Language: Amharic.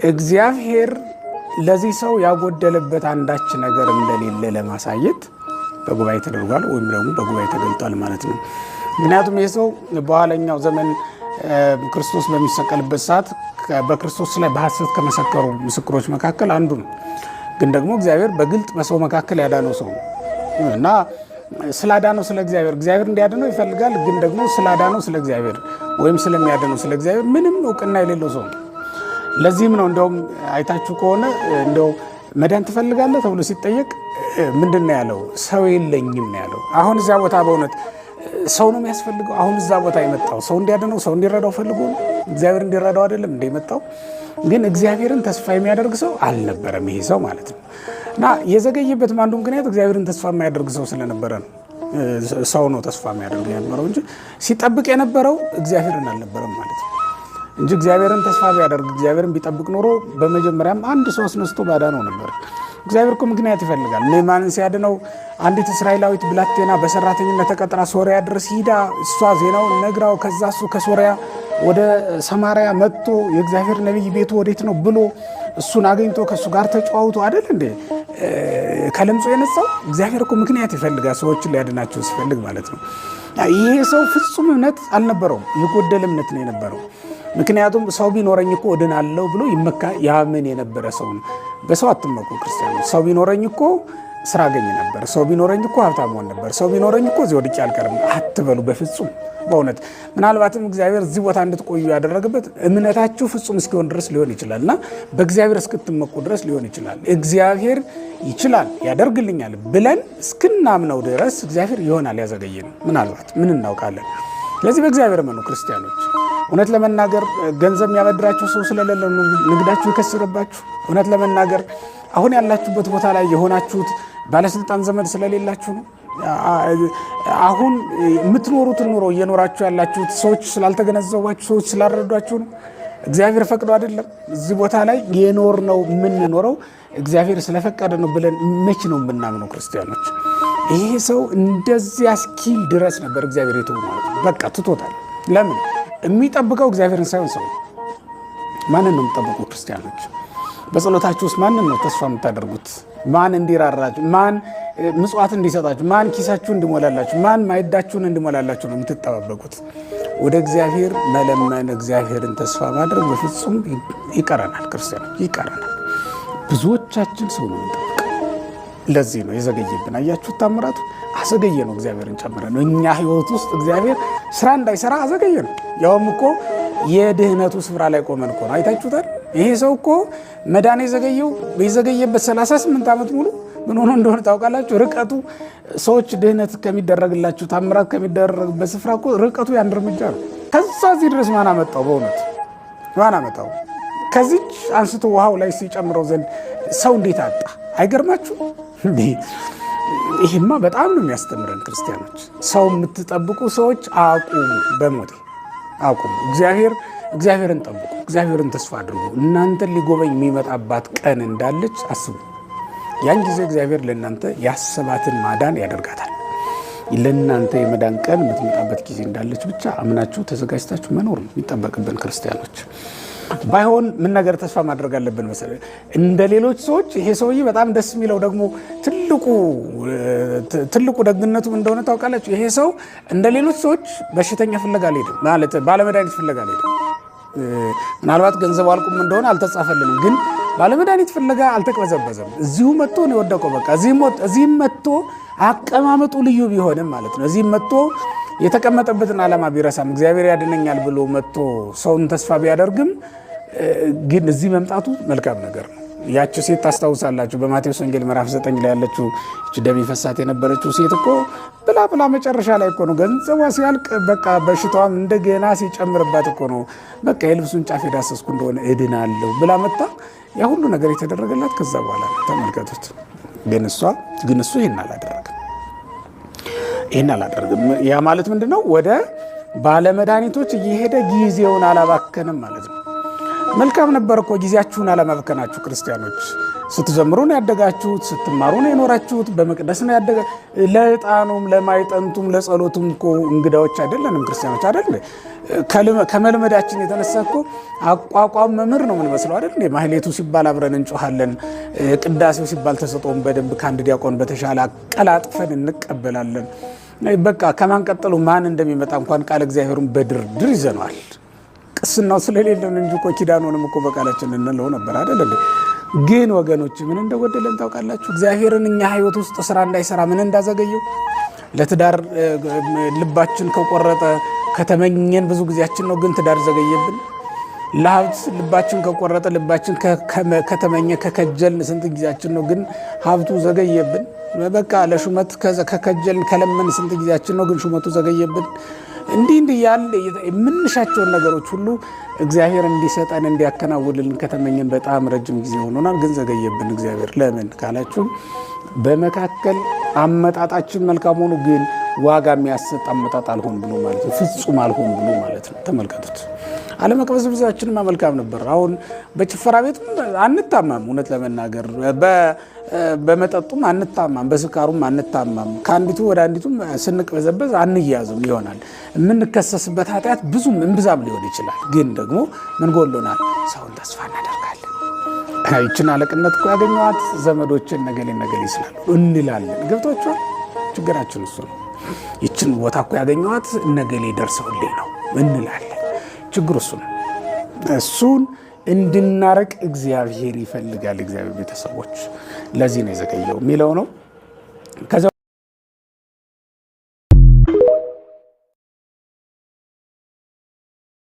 እግዚአብሔር ለዚህ ሰው ያጎደለበት አንዳች ነገር እንደሌለ ለማሳየት በጉባኤ ተደርጓል ወይም ደግሞ በጉባኤ ተገልጧል ማለት ነው። ምክንያቱም ይህ ሰው በኋለኛው ዘመን ክርስቶስ በሚሰቀልበት ሰዓት በክርስቶስ ላይ በሐሰት ከመሰከሩ ምስክሮች መካከል አንዱ ነው። ግን ደግሞ እግዚአብሔር በግልጥ በሰው መካከል ያዳነው ሰው እና ስላዳነው ስለ እግዚአብሔር እንዲያድነው ይፈልጋል። ግን ደግሞ ስላዳነው ስለ እግዚአብሔር ወይም ስለሚያድነው ስለ እግዚአብሔር ምንም እውቅና የሌለው ሰው ነው። ለዚህም ነው እንደውም አይታችሁ ከሆነ እንደው መዳን ትፈልጋለህ ተብሎ ሲጠየቅ ምንድን ነው ያለው? ሰው የለኝም ነው ያለው። አሁን እዚያ ቦታ በእውነት ሰው ነው የሚያስፈልገው? አሁን እዛ ቦታ የመጣው ሰው እንዲያድነው ሰው እንዲረዳው ፈልጎ ነው? እግዚአብሔር እንዲረዳው አይደለም እንደ የመጣው? ግን እግዚአብሔርን ተስፋ የሚያደርግ ሰው አልነበረም ይሄ ሰው ማለት ነው። እና የዘገየበት አንዱ ምክንያት እግዚአብሔርን ተስፋ የማያደርግ ሰው ስለነበረ ነው። ሰው ነው ተስፋ የሚያደርግ የነበረው እንጂ ሲጠብቅ የነበረው እግዚአብሔርን አልነበረም ማለት ነው እንጂ እግዚአብሔርን ተስፋ ቢያደርግ እግዚአብሔርን ቢጠብቅ ኖሮ በመጀመሪያም አንድ ሰው አስነስቶ ባዳነው ነበር። እግዚአብሔር እኮ ምክንያት ይፈልጋል። ነማንን ሲያድነው አንዲት እስራኤላዊት ብላቴና በሰራተኝነት ተቀጥራ ሶሪያ ድረስ ሂዳ እሷ ዜናውን ነግራው ከዛ እሱ ከሶሪያ ወደ ሰማሪያ መጥቶ የእግዚአብሔር ነቢይ ቤቱ ወዴት ነው ብሎ እሱን አገኝቶ ከእሱ ጋር ተጫዋውቶ አይደል እንዴ ከለምጾ የነሳው? እግዚአብሔር እኮ ምክንያት ይፈልጋል ሰዎችን ሊያድናቸው ሲፈልግ ማለት ነው። ይሄ ሰው ፍጹም እምነት አልነበረውም፣ የጎደለ እምነት ነው የነበረው። ምክንያቱም ሰው ቢኖረኝ እኮ እድናለሁ ብሎ ይመካ ያምን የነበረ ሰው ነው። በሰው አትመኩ ክርስቲያኖች። ሰው ቢኖረኝ እኮ ስራ አገኝ ነበር፣ ሰው ቢኖረኝ እኮ ሀብታም ሆን ነበር፣ ሰው ቢኖረኝ እኮ እዚህ ወድቄ አልቀርም አትበሉ በፍጹም። በእውነት ምናልባትም እግዚአብሔር እዚህ ቦታ እንድትቆዩ ያደረገበት እምነታችሁ ፍጹም እስኪሆን ድረስ ሊሆን ይችላል እና በእግዚአብሔር እስክትመኩ ድረስ ሊሆን ይችላል። እግዚአብሔር ይችላል ያደርግልኛል ብለን እስክናምነው ድረስ እግዚአብሔር ይሆናል ያዘገየን ምናልባት ምን እናውቃለን። ስለዚህ በእግዚአብሔር መኑ ክርስቲያኖች። እውነት ለመናገር ገንዘብ የሚያበድራችሁ ሰው ስለሌለ ንግዳችሁ ይከስርባችሁ። እውነት ለመናገር አሁን ያላችሁበት ቦታ ላይ የሆናችሁት ባለስልጣን ዘመድ ስለሌላችሁ ነው። አሁን የምትኖሩትን ኑሮ እየኖራችሁ ያላችሁት ሰዎች ስላልተገነዘቧችሁ፣ ሰዎች ስላልረዷችሁ ነው። እግዚአብሔር ፈቅዶ አይደለም እዚህ ቦታ ላይ የኖርነው የምንኖረው እግዚአብሔር ስለፈቀደ ነው ብለን መች ነው የምናምነው ክርስቲያኖች? ይሄ ሰው እንደዚህ እስኪል ድረስ ነበር እግዚአብሔር የተወው ማለት ነው። በቃ ትቶታል። ለምን? የሚጠብቀው እግዚአብሔርን ሳይሆን ሰው። ማንን ነው የምትጠብቁ ክርስቲያኖች? በጸሎታችሁ ውስጥ ማንን ነው ተስፋ የምታደርጉት? ማን እንዲራራችሁ፣ ማን ምጽዋት እንዲሰጣችሁ፣ ማን ኪሳችሁ እንዲሞላላችሁ፣ ማን ማይዳችሁን እንዲሞላላችሁ ነው የምትጠባበቁት? ወደ እግዚአብሔር መለመን፣ እግዚአብሔርን ተስፋ ማድረግ በፍጹም ይቀረናል። ክርስቲያኖች ይቀረናል። ብዙዎቻችን ሰው ነው የምንጠብቀው። ለዚህ ነው የዘገየብን። አያችሁ ታምራቱ አዘገየ ነው። እግዚአብሔርን ጨምረ ነው እኛ ህይወት ውስጥ እግዚአብሔር ስራ እንዳይሰራ አዘገየ ነው። ያውም እኮ የድህነቱ ስፍራ ላይ ቆመን እኮ ነው። አይታችሁታል። ይሄ ሰው እኮ መዳን የዘገየበት 38 ዓመት ሙሉ ምን ሆኖ እንደሆነ ታውቃላችሁ? ርቀቱ ሰዎች ድህነት ከሚደረግላችሁ ታምራት ከሚደረግበት ስፍራ እኮ ርቀቱ ያን እርምጃ ነው። ከዛ እዚህ ድረስ ማን አመጣው? በእውነት ማን አመጣው? ከዚች አንስቶ ውሃው ላይ ሲጨምረው ዘንድ ሰው እንዴት አጣ? አይገርማችሁ? ይሄማ በጣም ነው የሚያስተምረን ክርስቲያኖች። ሰው የምትጠብቁ ሰዎች አቁሙ፣ በሞቴ አቁሙ። እግዚአብሔርን ጠብቁ፣ እግዚአብሔርን ተስፋ አድርጉ። እናንተን ሊጎበኝ የሚመጣባት ቀን እንዳለች አስቡ። ያን ጊዜ እግዚአብሔር ለእናንተ ያሰባትን ማዳን ያደርጋታል። ለእናንተ የመዳን ቀን የምትመጣበት ጊዜ እንዳለች ብቻ አምናችሁ ተዘጋጅታችሁ መኖር ነው የሚጠበቅብን ክርስቲያኖች። ባይሆን ምን ነገር ተስፋ ማድረግ አለብን መሰለኝ? እንደ ሌሎች ሰዎች ይሄ ሰውዬ በጣም ደስ የሚለው ደግሞ ትልቁ ደግነቱ እንደሆነ ታውቃላችሁ። ይሄ ሰው እንደ ሌሎች ሰዎች በሽተኛ ፍለጋ አልሄድም ማለት ባለመድኃኒት ፍለጋ አልሄድም። ምናልባት ገንዘብ አልቁም እንደሆነ አልተጻፈልንም፣ ግን ባለመድኃኒት ፍለጋ አልተቅበዘበዘም። እዚሁ መጥቶ ነው የወደቀው። በቃ እዚህም መጥቶ አቀማመጡ ልዩ ቢሆንም ማለት ነው እዚህም መጥቶ የተቀመጠበትን ዓላማ ቢረሳም እግዚአብሔር ያድነኛል ብሎ መጥቶ ሰውን ተስፋ ቢያደርግም ግን እዚህ መምጣቱ መልካም ነገር ነው። ያቺ ሴት ታስታውሳላችሁ፣ በማቴዎስ ወንጌል ምዕራፍ 9 ላይ ያለችው እቺ ደም ይፈሳት የነበረችው ሴት እኮ ብላ መጨረሻ ላይ እኮ ነው ገንዘቧ ሲያልቅ በቃ በሽታዋም እንደገና ሲጨምርባት እኮ ነው በቃ የልብሱን ጫፍ የዳሰስኩ እንደሆነ እድናለሁ ብላ መጣ። ያ ሁሉ ነገር የተደረገላት ከዛ በኋላ ተመልከቱት። ግን እሱ ይህን አላደረግም። ያ ማለት ምንድነው? ወደ ባለመድኃኒቶች እየሄደ ጊዜውን አላባከንም ማለት ነው። መልካም ነበር እኮ ጊዜያችሁን አለማባከናችሁ ክርስቲያኖች። ስትዘምሩ ነው ያደጋችሁት፣ ስትማሩ ነው የኖራችሁት፣ በመቅደስ ነው ያደገ። ለዕጣኑም ለማይጠንቱም ለጸሎቱም እኮ እንግዳዎች አይደለንም ክርስቲያኖች አይደል? ከመልመዳችን የተነሳ እኮ አቋቋም መምህር ነው የምንመስለው አይደል? ማህሌቱ ሲባል አብረን እንጮሃለን፣ ቅዳሴው ሲባል ተሰጥኦን በደንብ ከአንድ ዲያቆን በተሻለ አቀላጥፈን እንቀበላለን። በቃ ከማን ቀጥሎ ማን እንደሚመጣ እንኳን ቃል እግዚአብሔሩን በድርድር ይዘነዋል። ቅስናው ስለሌለን እንጂ እኮ ኪዳኑንም እኮ በቃላችን እንለው ነበር አይደል? ግን ወገኖች ምን እንደጎደለን ታውቃላችሁ? እግዚአብሔርን እኛ ህይወት ውስጥ ስራ እንዳይሰራ ምን እንዳዘገየው። ለትዳር ልባችን ከቆረጠ ከተመኘን ብዙ ጊዜያችን ነው፣ ግን ትዳር ዘገየብን። ለሀብት ልባችን ከቆረጠ ልባችን ከተመኘ ከከጀልን ስንት ጊዜያችን ነው፣ ግን ሀብቱ ዘገየብን። በቃ ለሹመት ከከጀልን ከለመን ስንት ጊዜያችን ነው፣ ግን ሹመቱ ዘገየብን። እንዲህ ያለ የምንሻቸውን ነገሮች ሁሉ እግዚአብሔር እንዲሰጠን እንዲያከናውንልን ከተመኘን በጣም ረጅም ጊዜ ሆኖናል፣ ግን ዘገየብን እግዚአብሔር። ለምን ካላችሁ በመካከል አመጣጣችን መልካም ሆኖ ግን ዋጋ የሚያሰጥ አመጣጥ አልሆን ብሎ ማለት ነው፣ ፍጹም አልሆን ብሎ ማለት ነው። ተመልከቱት። አለመቅበዝበዛችንማ መልካም ነበር። አሁን በጭፈራ ቤቱም አንታማም፣ እውነት ለመናገር በመጠጡም አንታማም፣ በስካሩም አንታማም። ከአንዲቱ ወደ አንዲቱም ስንቅበዘበዝ አንያዝም ይሆናል። የምንከሰስበት ኃጢአት ብዙም እንብዛም ሊሆን ይችላል። ግን ደግሞ ምን ጎሎናል? ሰውን ተስፋ እናደርጋለን። ይችን አለቅነት እኮ ያገኘዋት ዘመዶችን ነገሌ ስላሉ እንላለን። ገብቷችኋል? ችግራችን እሱ ነው። ይችን ቦታ እኮ ያገኘዋት ነገሌ ደርሰውልኝ ነው እንላለን። ችግሩ እሱ ነው። እሱን እንድናረቅ እግዚአብሔር ይፈልጋል። እግዚአብሔር ቤተሰቦች ለዚህ ነው የዘገየው የሚለው ነው።